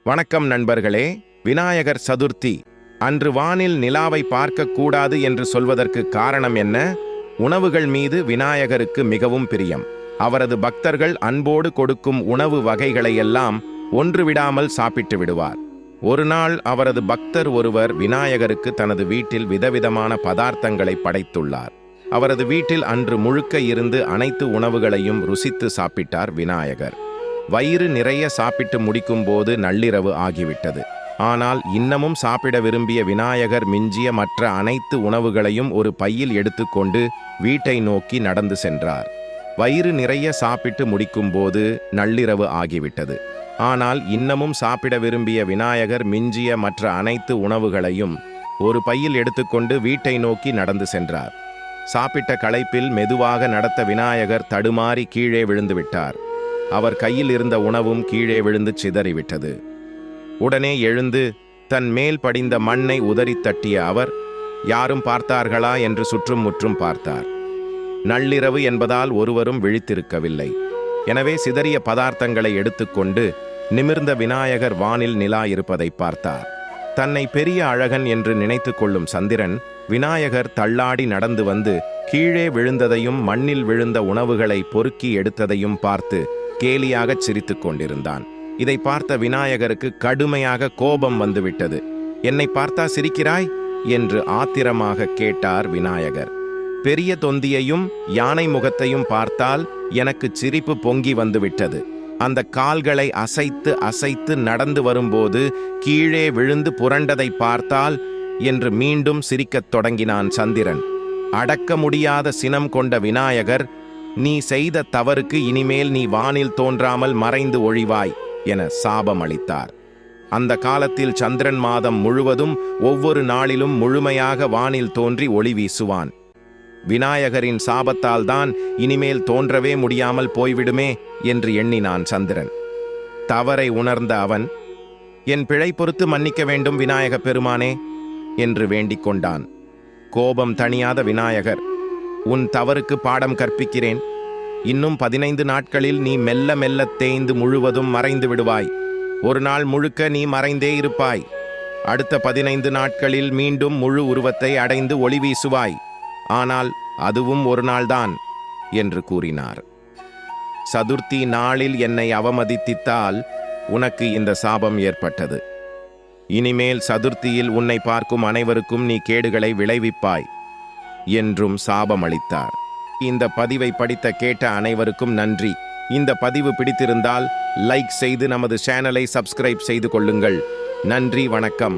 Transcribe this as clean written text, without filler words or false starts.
வணக்கம் நண்பர்களே. விநாயகர் சதுர்த்தி அன்று வானில் நிலாவை பார்க்கக்கூடாது என்று சொல்வதற்கு காரணம் என்ன? உணவுகள் மீது விநாயகருக்கு மிகவும் பிரியம். அவரது பக்தர்கள் அன்போடு கொடுக்கும் உணவு வகைகளையெல்லாம் ஒன்று விடாமல் சாப்பிட்டு விடுவார். ஒரு நாள் அவரது பக்தர் ஒருவர் விநாயகருக்கு தனது வீட்டில் விதவிதமான பதார்த்தங்களை படைத்துள்ளார். அவரது வீட்டில் அன்று முழுக்க இருந்து அனைத்து உணவுகளையும் ருசித்து சாப்பிட்டார் விநாயகர். வயிறு நிறைய சாப்பிட்டு முடிக்கும் போது நள்ளிரவு ஆகிவிட்டது. ஆனால் இன்னமும் சாப்பிட விரும்பிய விநாயகர் மிஞ்சிய மற்ற அனைத்து உணவுகளையும் ஒரு பையில் எடுத்துக்கொண்டு வீட்டை நோக்கி நடந்து சென்றார். வயிறு நிறைய சாப்பிட்டு முடிக்கும் போது நள்ளிரவு ஆகிவிட்டது. ஆனால் இன்னமும் சாப்பிட விரும்பிய விநாயகர் மிஞ்சிய மற்ற அனைத்து உணவுகளையும் ஒரு பையில் எடுத்துக்கொண்டு வீட்டை நோக்கி நடந்து சென்றார். சாப்பிட்ட களைப்பில் மெதுவாக நடத்த விநாயகர் தடுமாறி கீழே விழுந்து விட்டார். அவர் கையில் இருந்த உணவும் கீழே விழுந்து சிதறிவிட்டது. உடனே எழுந்து தன் மேல் படிந்த மண்ணை உதறித் தட்டிய அவர், யாரும் பார்த்தார்களா என்று சுற்றும் முற்றும் பார்த்தார். நள்ளிரவு என்பதால் ஒருவரும் விழித்திருக்கவில்லை. எனவே சிதறிய பதார்த்தங்களை எடுத்துக்கொண்டு நிமிர்ந்த விநாயகர் வானில் நிலா இருப்பதை பார்த்தார். தன்னை பெரிய அழகன் என்று நினைத்து கொள்ளும் சந்திரன் விநாயகர் தள்ளாடி நடந்து வந்து கீழே விழுந்ததையும் மண்ணில் விழுந்த உணவுகளை பொறுக்கி எடுத்ததையும் பார்த்து கேலியாகச் சிரித்துக் கொண்டிருந்தான். இதை பார்த்த விநாயகருக்கு கடுமையாக கோபம் வந்துவிட்டது. என்னை பார்த்தா சிரிக்கிறாய் என்று ஆத்திரமாக கேட்டார் விநாயகர். பெரிய தொந்தியையும் யானை முகத்தையும் பார்த்தால் எனக்கு சிரிப்பு பொங்கி வந்துவிட்டது. அந்த கால்களை அசைத்து அசைத்து நடந்து வரும்போது கீழே விழுந்து புரண்டதை பார்த்தால் என்று மீண்டும் சிரிக்கத் தொடங்கினான் சந்திரன். அடக்க முடியாத சினம் கொண்ட விநாயகர், நீ செய்த தவறுக்கு இனிமேல் நீ வானில் தோன்றாமல் மறைந்து ஒழிவாய் என சாபம் அளித்தார். அந்த காலத்தில் சந்திரன் மாதம் முழுவதும் ஒவ்வொரு நாளிலும் முழுமையாக வானில் தோன்றி ஒளி வீசுவான். விநாயகரின் சாபத்தால் தான் இனிமேல் தோன்றவே முடியாமல் போய்விடுமே என்று எண்ணினான் சந்திரன். தவறை உணர்ந்த அவன், என் பிழை பொறுத்து மன்னிக்க வேண்டும் விநாயக பெருமானே என்று வேண்டிக் கொண்டான். கோபம் தணியாத விநாயகர், உன் தவறுக்கு பாடம் கற்பிக்கிறேன். இன்னும் 15 நாட்களில் நீ மெல்ல மெல்ல தேய்ந்து முழுவதும் மறைந்து விடுவாய். ஒரு நாள் முழுக்க நீ மறைந்தே இருப்பாய். அடுத்த 15 நாட்களில் மீண்டும் முழு உருவத்தை அடைந்து ஒளி வீசுவாய். ஆனால் அதுவும் ஒரு நாள்தான் என்று கூறினார். சதுர்த்தி நாளில் என்னை அவமதித்தால் உனக்கு இந்த சாபம் ஏற்பட்டது. இனிமேல் சதுர்த்தியில் உன்னை பார்க்கும் அனைவருக்கும் நீ கேடுகளை விளைவிப்பாய் என்றும் சாபமளித்தார். இந்த பதிவை படித்த கேட்ட அனைவருக்கும் நன்றி. இந்த பதிவு பிடித்திருந்தால் லைக் செய்து நமது சேனலை சப்ஸ்கிரைப் செய்து கொள்ளுங்கள். நன்றி, வணக்கம்.